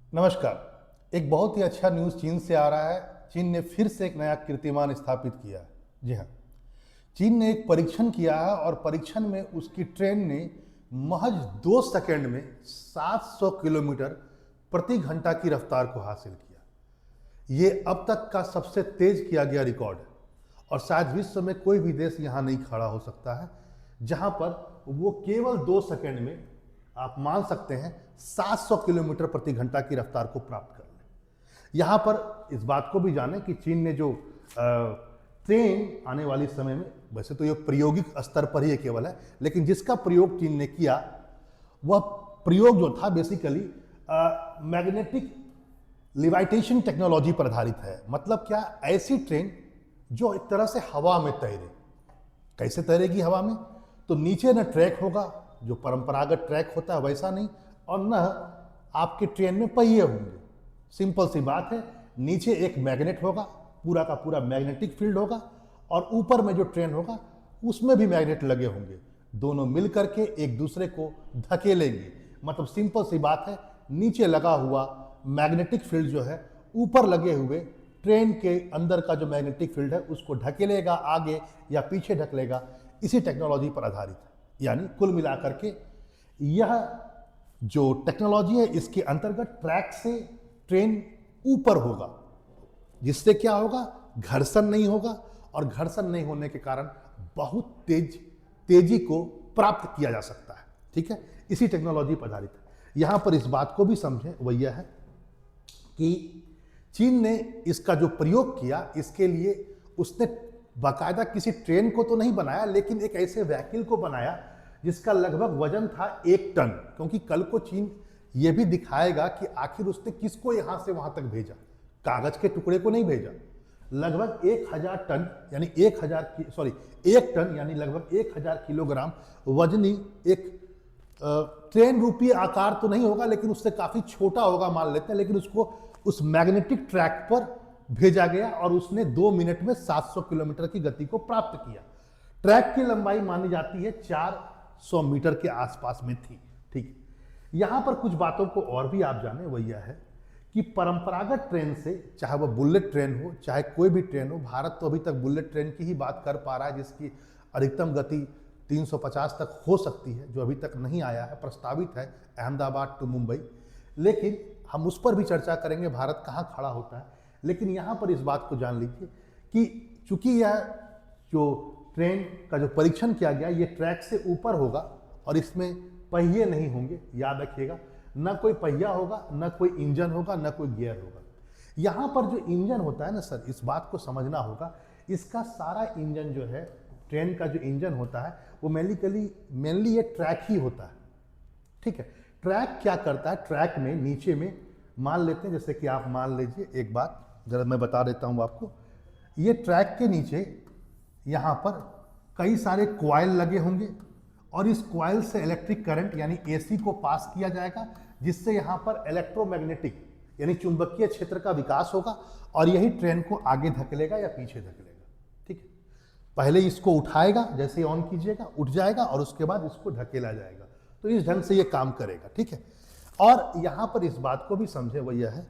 नमस्कार। एक बहुत ही अच्छा न्यूज़ चीन से आ रहा है। चीन ने फिर से एक नया कीर्तिमान स्थापित किया है। जी हाँ, चीन ने एक परीक्षण किया है और परीक्षण में उसकी ट्रेन ने महज 2 सेकंड में 700 किलोमीटर प्रति घंटा की रफ्तार को हासिल किया। ये अब तक का सबसे तेज किया गया रिकॉर्ड है और शायद विश्व में कोई भी देश यहाँ नहीं खड़ा हो सकता है जहाँ पर वो केवल 2 सेकंड में, आप मान सकते हैं, 700 किलोमीटर प्रति घंटा की रफ्तार को प्राप्त कर लें। यहाँ पर इस बात को भी जानें कि चीन ने जो ट्रेन आने वाले समय में, वैसे तो ये प्रायोगिक स्तर पर ही केवल है, लेकिन जिसका प्रयोग चीन ने किया वह प्रयोग जो था बेसिकली मैग्नेटिक लिवाइटेशन टेक्नोलॉजी पर आधारित है। मतलब क्या, ऐसी ट्रेन जो एक तरह से हवा में तैरे। कैसे तैरेगी हवा में? तो नीचे न ट्रैक होगा, जो परंपरागत ट्रैक होता है वैसा नहीं, और न आपके ट्रेन में पहिए होंगे। सिंपल सी बात है, नीचे एक मैग्नेट होगा, पूरा का पूरा मैग्नेटिक फील्ड होगा, और ऊपर में जो ट्रेन होगा उसमें भी मैग्नेट लगे होंगे। दोनों मिल करके एक दूसरे को धकेलेंगे। मतलब सिंपल सी बात है, नीचे लगा हुआ मैग्नेटिक फील्ड जो है ऊपर लगे हुए ट्रेन के अंदर का जो मैग्नेटिक फील्ड है उसको ढकेलेगा, आगे या पीछे ढकेलेगा। इसी टेक्नोलॉजी पर आधारित है। यानी कुल मिलाकर के यह जो टेक्नोलॉजी है, इसके अंतर्गत ट्रैक से ट्रेन ऊपर होगा, जिससे क्या होगा, घर्षण नहीं होगा, और घर्षण नहीं होने के कारण बहुत तेजी को प्राप्त किया जा सकता है। ठीक है, इसी टेक्नोलॉजी पर आधारित है। यहां पर इस बात को भी समझें, वह यह है कि चीन ने इसका जो प्रयोग किया, इसके लिए उसने बाकायदा किसी ट्रेन को तो नहीं बनाया, लेकिन एक ऐसे व्हीकल को बनाया जिसका लगभग वजन था 1 टन। क्योंकि कल को चीन ये भी दिखाएगा कि आखिर उसने किसको यहां से वहां तक भेजा, कागज के टुकड़े को नहीं भेजा। लगभग 1000 टन यानी 1 टन यानी लगभग 1000 किलोग्राम वजनी एक ट्रेन रूपी आकार तो नहीं होगा, लेकिन उससे काफी छोटा होगा मान लेते हैं। लेकिन उसको उस मैग्नेटिक ट्रैक पर भेजा गया और उसने 2 मिनट में 700 किलोमीटर की गति को प्राप्त किया। ट्रैक की लंबाई मानी जाती है 400 मीटर के आसपास में थी। ठीक, यहां पर कुछ बातों को और भी आप जाने, वह यह है कि परंपरागत ट्रेन से, चाहे वह बुलेट ट्रेन हो चाहे कोई भी ट्रेन हो, भारत तो अभी तक बुलेट ट्रेन की ही बात कर पा रहा है जिसकी अधिकतम गति 350 तक हो सकती है, जो अभी तक नहीं आया है, प्रस्तावित है अहमदाबाद टू मुंबई। लेकिन हम उस पर भी चर्चा करेंगे, भारत कहाँ खड़ा होता है। लेकिन यहाँ पर इस बात को जान लीजिए कि चूंकि यह जो ट्रेन का जो परीक्षण किया गया, ये ट्रैक से ऊपर होगा और इसमें पहिए नहीं होंगे। याद रखिएगा, न कोई पहिया होगा, न कोई इंजन होगा, न कोई गियर होगा। यहाँ पर जो इंजन होता है ना सर, इस बात को समझना होगा, इसका सारा इंजन जो है, ट्रेन का जो इंजन होता है वो मेनली ये ट्रैक ही होता है। ठीक है, ट्रैक क्या करता है, ट्रैक में नीचे में मान लेते हैं, जैसे कि आप मान लीजिए, एक बात जरा मैं बता देता हूँ आपको। ये ट्रैक के नीचे यहाँ पर कई सारे कॉइल लगे होंगे और इस कॉइल से इलेक्ट्रिक करंट यानी एसी को पास किया जाएगा, जिससे यहाँ पर इलेक्ट्रोमैग्नेटिक यानी चुंबकीय क्षेत्र का विकास होगा और यही ट्रेन को आगे धकेलेगा या पीछे धकेलेगा। ठीक है, पहले इसको उठाएगा, जैसे ऑन कीजिएगा उठ जाएगा और उसके बाद इसको धकेला जाएगा। तो इस ढंग से ये काम करेगा। ठीक है, और यहाँ पर इस बात को भी समझे, वह यह है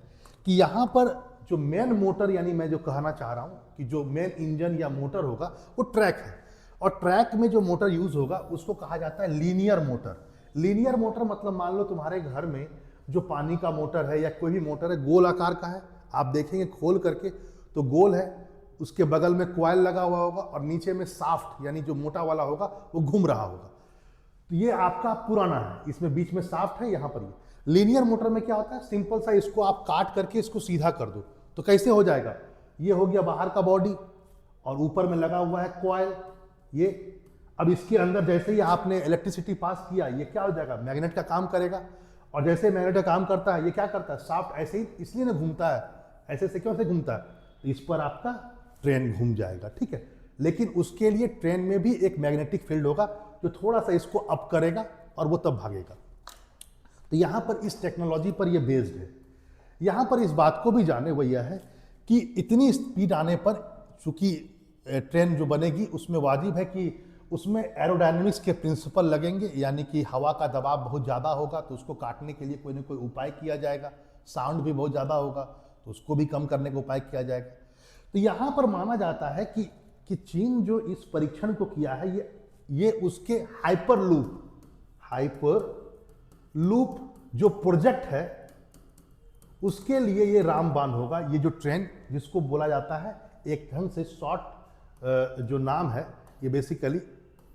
कि यहाँ पर जो मेन मोटर, यानी मैं जो कहना चाह रहा हूँ कि जो मेन इंजन या मोटर होगा वो ट्रैक है, और ट्रैक में जो मोटर यूज होगा उसको कहा जाता है लीनियर मोटर। लीनियर मोटर मतलब मान लो तुम्हारे घर में जो पानी का मोटर है या कोई भी मोटर है, गोल आकार का है, आप देखेंगे खोल करके तो गोल है, उसके बगल में कॉइल लगा हुआ होगा और नीचे में साफ्ट यानी जो मोटा वाला होगा वो घूम रहा होगा। तो ये आपका पुराना है, इसमें बीच में साफ्ट है, यहाँ पर ये लीनियर मोटर में क्या होता है, सिंपल सा इसको आप काट करके इसको सीधा कर दो तो कैसे हो जाएगा, ये हो गया बाहर का बॉडी और ऊपर में लगा हुआ है कॉइल। ये अब इसके अंदर जैसे ही आपने इलेक्ट्रिसिटी पास किया, ये क्या हो जाएगा, मैग्नेट का काम करेगा, और जैसे मैग्नेट का काम करता है ये क्या करता है, साफ्ट ऐसे ही इसलिए ना घूमता है, ऐसे से क्यों से घूमता है, तो इस पर आपका ट्रेन घूम जाएगा। ठीक है, लेकिन उसके लिए ट्रेन में भी एक मैग्नेटिक फील्ड होगा जो थोड़ा सा इसको अप करेगा और वो तब भागेगा। तो यहाँ पर इस टेक्नोलॉजी पर ये बेस्ड है। यहाँ पर इस बात को भी जाने, वो यह है कि इतनी स्पीड आने पर चूंकि ट्रेन जो बनेगी उसमें वाजिब है कि उसमें एरोडायनेमिक्स के प्रिंसिपल लगेंगे, यानी कि हवा का दबाव बहुत ज़्यादा होगा तो उसको काटने के लिए कोई ना कोई उपाय किया जाएगा। साउंड भी बहुत ज़्यादा होगा, तो उसको भी कम करने का उपाय किया जाएगा। तो यहाँ पर माना जाता है कि चीन जो इस परीक्षण को किया है, ये उसके हाइपर लूप जो प्रोजेक्ट है उसके लिए ये रामबाण होगा। ये जो ट्रेन जिसको बोला जाता है एक ढंग से शॉर्ट जो नाम है, ये बेसिकली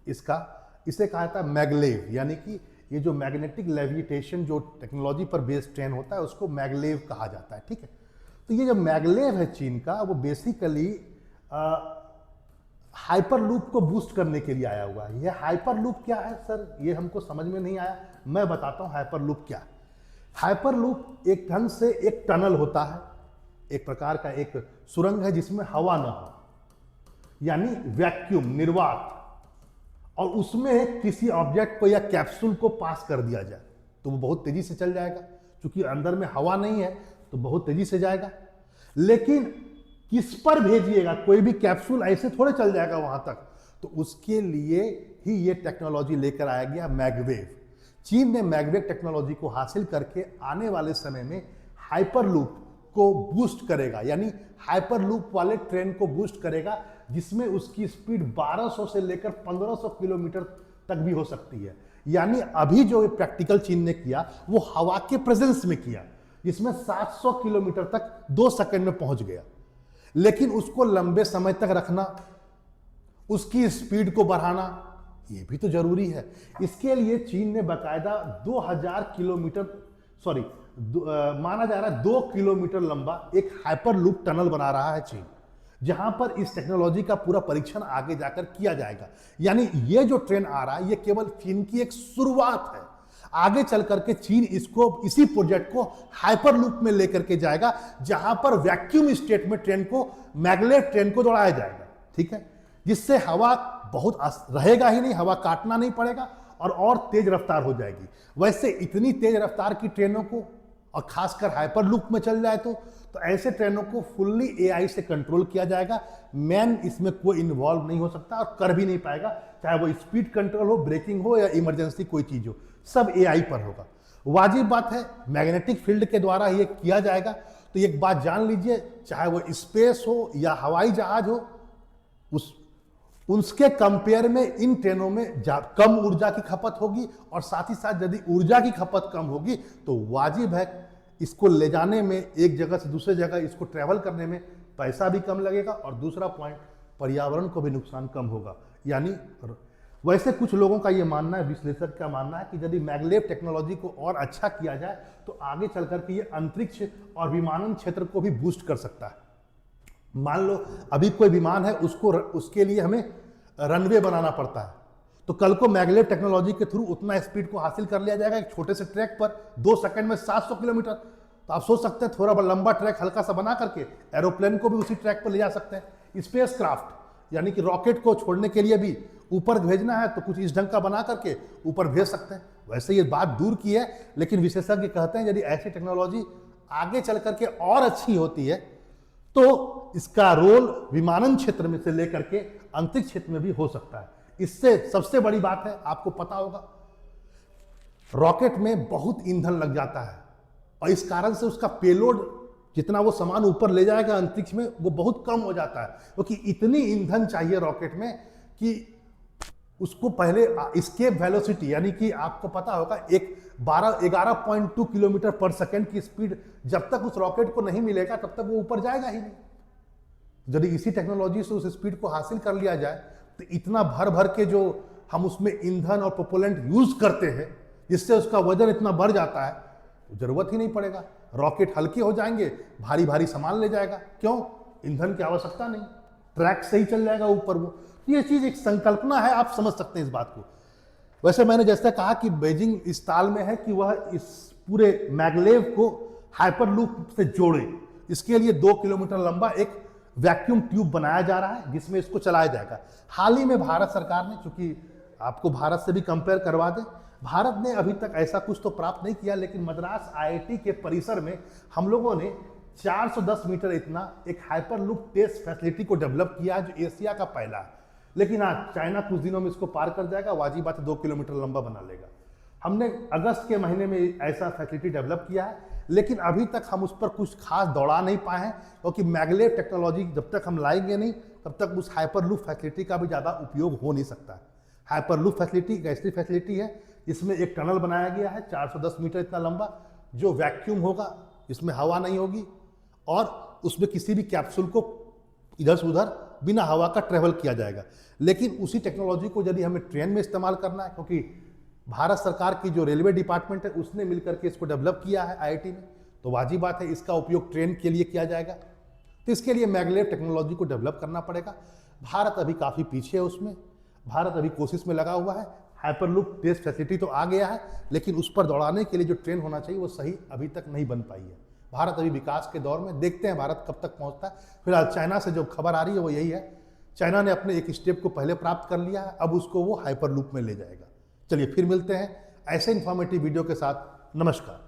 इसे कहा जाता है मैगलेव, यानी कि ये जो मैग्नेटिक लेविटेशन जो टेक्नोलॉजी पर बेस्ड ट्रेन होता है उसको मैगलेव कहा जाता है, ठीक है। तो ये जो मैगलेव है चीन का, वो बेसिकली हाइपर लूप को बूस्ट करने के लिए आया हुआ है। ये हाइपर लूप क्या है सर, ये हमको समझ में नहीं आया, मैं बताता हूँ हाइपर लूप क्या है। हाइपर लूप एक ढंग से एक टनल होता है, एक प्रकार का एक सुरंग है जिसमें हवा ना हो, यानी वैक्यूम, निर्वात, और उसमें किसी ऑब्जेक्ट को या कैप्सूल को पास कर दिया जाए तो वो बहुत तेजी से चल जाएगा। क्योंकि अंदर में हवा नहीं है तो बहुत तेजी से जाएगा। लेकिन किस पर भेजिएगा, कोई भी कैप्सूल ऐसे थोड़े चल जाएगा वहां तक, तो उसके लिए ही ये टेक्नोलॉजी लेकर आया गया मैगवेव। चीन ने मैगवेव टेक्नोलॉजी को हासिल करके आने वाले समय में हाइपर लूप को बूस्ट करेगा, यानी हाइपर लूप वाले ट्रेन को बूस्ट करेगा, जिसमें उसकी स्पीड 1200 से लेकर 1500 किलोमीटर तक भी हो सकती है। यानी अभी जो प्रैक्टिकल चीन ने किया वो हवा के प्रेजेंस में किया, जिसमें 700 किलोमीटर तक 2 सेकंड में पहुंच गया। लेकिन उसको लंबे समय तक रखना, उसकी स्पीड को बढ़ाना, ये भी तो जरूरी है। इसके लिए चीन ने बाकायदा 2000 किलोमीटर माना जा रहा है 2 किलोमीटर लंबा एक हाइपर लूप टनल बना रहा है चीन, जहां पर इस टेक्नोलॉजी का पूरा परीक्षण आगे जाकर किया जाएगा। यानी ये जो ट्रेन आ रहा है ये केवल चीन की एक शुरुआत है। आगे चल करके चीन इसी प्रोजेक्ट को हाइपर लूप में लेकर के जाएगा, जहां पर वैक्यूम स्टेट में ट्रेन को, मैगलेव ट्रेन को दौड़ाया जाएगा, ठीक है, जिससे हवा बहुत रहेगा ही नहीं, हवा काटना नहीं पड़ेगा और तेज रफ्तार हो जाएगी। वैसे इतनी तेज रफ्तार की ट्रेनों को, और खासकर हाइपर लूप में चल जाए तो ऐसे ट्रेनों को फुल्ली एआई से कंट्रोल किया जाएगा। मैन इसमें कोई इन्वॉल्व नहीं हो सकता और कर भी नहीं पाएगा, चाहे वो स्पीड कंट्रोल हो, ब्रेकिंग हो या इमरजेंसी कोई चीज हो, सब एआई पर होगा। वाजिब बात है, मैग्नेटिक फील्ड के द्वारा ये किया जाएगा। तो एक बात जान लीजिए, चाहे वो स्पेस हो या हवाई जहाज हो, उसके कंपेयर में इन ट्रेनों में कम ऊर्जा की खपत होगी, और साथ ही साथ यदि ऊर्जा की खपत कम होगी तो वाजिब है इसको ले जाने में, एक जगह से दूसरे जगह इसको ट्रैवल करने में पैसा भी कम लगेगा, और दूसरा पॉइंट, पर्यावरण को भी नुकसान कम होगा। यानी वैसे कुछ लोगों का ये मानना है, विश्लेषक का मानना है कि यदि मैगलेव टेक्नोलॉजी को और अच्छा किया जाए तो आगे चलकर के ये अंतरिक्ष और विमानन क्षेत्र को भी बूस्ट कर सकता है। मान लो अभी कोई विमान है, उसके लिए हमें रनवे बनाना पड़ता है, तो कल को मैगलेव टेक्नोलॉजी के थ्रू उतना स्पीड को हासिल कर लिया जाएगा एक छोटे से ट्रैक पर 2 सेकंड में 700 किलोमीटर। तो आप सोच सकते हैं, थोड़ा लंबा ट्रैक हल्का सा बना करके एरोप्लेन को भी उसी ट्रैक पर ले जा सकते हैं। स्पेस क्राफ्ट यानी कि रॉकेट को छोड़ने के लिए भी ऊपर भेजना है तो कुछ इस ढंग का बना करके ऊपर भेज सकते हैं। वैसे ये बात दूर की है, लेकिन विशेषज्ञ कहते हैं यदि ऐसी टेक्नोलॉजी आगे चल करके और अच्छी होती है तो इसका रोल विमानन क्षेत्र में से लेकर के अंतरिक्ष क्षेत्र में भी हो सकता है। इससे सबसे बड़ी बात है, आपको पता होगा, रॉकेट में बहुत ईंधन लग जाता है और इस कारण से उसका पेलोड, जितना वो सामान ऊपर ले जाएगा अंतरिक्ष में, वो बहुत कम हो जाता है, क्योंकि इतनी ईंधन चाहिए रॉकेट में कि उसको पहले एस्केप वेलोसिटी, यानी कि आपको पता होगा 11.2 किलोमीटर पर सेकंड की स्पीड जब तक उस रॉकेट को नहीं मिलेगा तब तक वो ऊपर जाएगा ही नहीं। यदि इसी टेक्नोलॉजी से उस स्पीड को हासिल कर लिया जाए तो इतना भर भर के जो हम उसमें ईंधन और प्रोपेलेंट यूज करते हैं, जिससे उसका वजन इतना बढ़ जाता है, तो जरूरत ही नहीं पड़ेगा। रॉकेट हल्के हो जाएंगे, भारी भारी सामान ले जाएगा, क्यों, ईंधन की आवश्यकता नहीं, ट्रैक से ही चल जाएगा ऊपर वो। ये चीज एक संकल्पना है, आप समझ सकते हैं इस बात को। वैसे मैंने जैसा कहा कि बीजिंग इस ताल में है कि वह इस पूरे मैगलेव को हाइपर लूप से जोड़े। इसके लिए 2 किलोमीटर लंबा एक वैक्यूम ट्यूब बनाया जा रहा है जिसमें इसको चलाया जाएगा। हाल ही में भारत सरकार ने, चूंकि आपको भारत से भी कंपेयर करवा दें, भारत ने अभी तक ऐसा कुछ तो प्राप्त नहीं किया, लेकिन मद्रास आईआईटी के परिसर में हम लोगों ने 410 मीटर इतना एक हाइपर लूप टेस्ट फैसिलिटी को डेवलप किया है, जो एशिया का पहला है। लेकिन हाँ, चाइना कुछ दिनों में इसको पार कर जाएगा, वाजिब बात है 2 किलोमीटर लंबा बना लेगा। हमने अगस्त के महीने में ऐसा फैसिलिटी डेवलप किया है, लेकिन अभी तक हम उस पर कुछ खास दौड़ा नहीं पाए हैं, क्योंकि मैगलेव टेक्नोलॉजी जब तक हम लाएंगे नहीं तब तक उस हाइपरलूप फैसिलिटी का भी ज़्यादा उपयोग हो नहीं सकता है। हाइपरलूप फैसिलिटी एक ऐसी फैसिलिटी है जिसमें एक टनल बनाया गया है 410 मीटर इतना लंबा, जो वैक्यूम होगा, इसमें हवा नहीं होगी और उसमें किसी भी कैप्सूल को इधर से उधर बिना हवा का ट्रेवल किया जाएगा। लेकिन उसी टेक्नोलॉजी को यदि हमें ट्रेन में इस्तेमाल करना है, क्योंकि भारत सरकार की जो रेलवे डिपार्टमेंट है उसने मिलकर के इसको डेवलप किया है आईआईटी में, तो वाजिब बात है इसका उपयोग ट्रेन के लिए किया जाएगा। तो इसके लिए मैगलेव टेक्नोलॉजी को डेवलप करना पड़ेगा। भारत अभी काफ़ी पीछे है उसमें, भारत अभी कोशिश में लगा हुआ है। हाइपरलूप बेस्ड फैसिलिटी तो आ गया है, लेकिन उस पर दौड़ाने के लिए जो ट्रेन होना चाहिए वो सही अभी तक नहीं बन पाई है। भारत अभी विकास के दौर में, देखते हैं भारत कब तक पहुंचता है। फिलहाल चाइना से जो खबर आ रही है वो यही है, चाइना ने अपने एक स्टेप को पहले प्राप्त कर लिया है, अब उसको वो हाइपरलूप में ले जाएगा। चलिए फिर मिलते हैं ऐसे इन्फॉर्मेटिव वीडियो के साथ। नमस्कार।